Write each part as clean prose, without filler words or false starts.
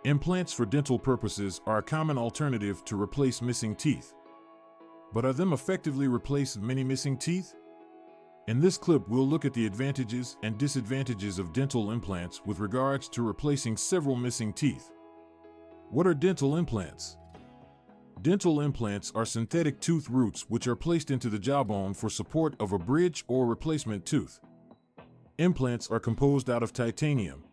Implants for dental purposes are a common alternative to replace missing teeth. But are them effectively replace many missing teeth? In this clip, we'll look at the advantages and disadvantages of dental implants with regards to replacing several missing teeth. What are dental implants? Dental implants are synthetic tooth roots which are placed into the jawbone for support of a bridge or replacement tooth. Implants are composed out of titanium.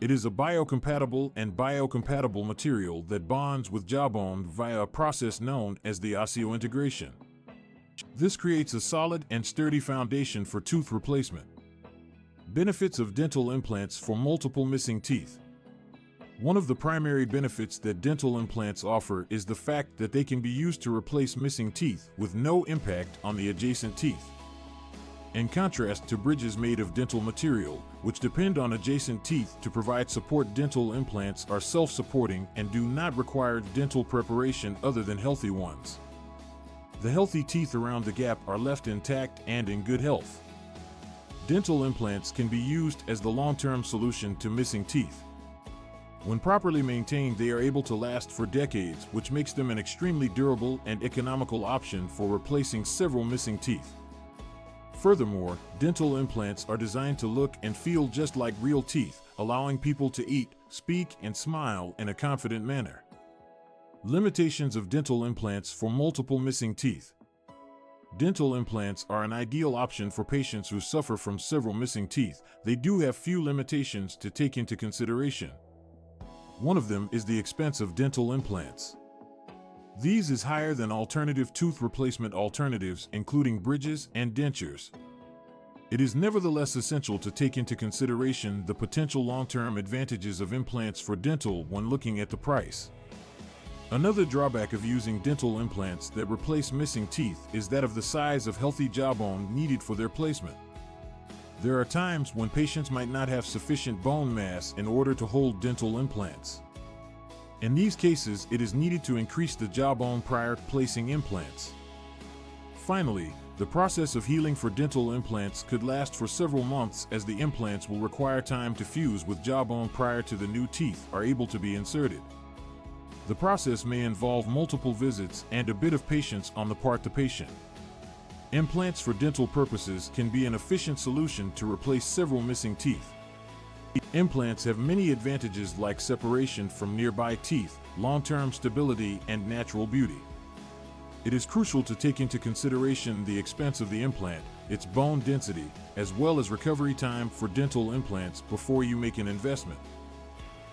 It is a biocompatible material that bonds with jawbone via a process known as the osseointegration. This creates a solid and sturdy foundation for tooth replacement. Benefits of dental implants for multiple missing teeth. One of the primary benefits that dental implants offer is the fact that they can be used to replace missing teeth with no impact on the adjacent teeth. In contrast to bridges made of dental material, which depend on adjacent teeth to provide support, dental implants are self-supporting and do not require dental preparation other than healthy ones. The healthy teeth around the gap are left intact and in good health. Dental implants can be used as the long-term solution to missing teeth. When properly maintained, they are able to last for decades, which makes them an extremely durable and economical option for replacing several missing teeth. Furthermore, dental implants are designed to look and feel just like real teeth, allowing people to eat, speak, and smile in a confident manner. Limitations of dental implants for multiple missing teeth. Dental implants are an ideal option for patients who suffer from several missing teeth. They do have few limitations to take into consideration. One of them is the expense of dental implants. These is higher than alternative tooth replacement alternatives, including bridges and dentures. It is nevertheless essential to take into consideration the potential long-term advantages of implants for dental when looking at the price. Another drawback of using dental implants that replace missing teeth is that of the size of healthy jawbone needed for their placement. There are times when patients might not have sufficient bone mass in order to hold dental implants. In these cases, it is needed to increase the jawbone prior to placing implants. Finally, the process of healing for dental implants could last for several months, as the implants will require time to fuse with jawbone prior to the new teeth are able to be inserted. The process may involve multiple visits and a bit of patience on the part of the patient. Implants for dental purposes can be an efficient solution to replace several missing teeth. Implants have many advantages like separation from nearby teeth, long-term stability, and natural beauty. It is crucial to take into consideration the expense of the implant, its bone density, as well as recovery time for dental implants before you make an investment.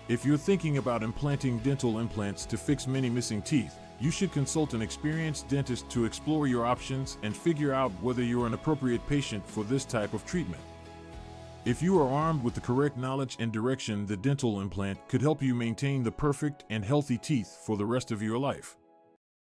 If you're thinking about implanting dental implants to fix many missing teeth, you should consult an experienced dentist to explore your options and figure out whether you're an appropriate patient for this type of treatment. If you are armed with the correct knowledge and direction, the dental implant could help you maintain the perfect and healthy teeth for the rest of your life.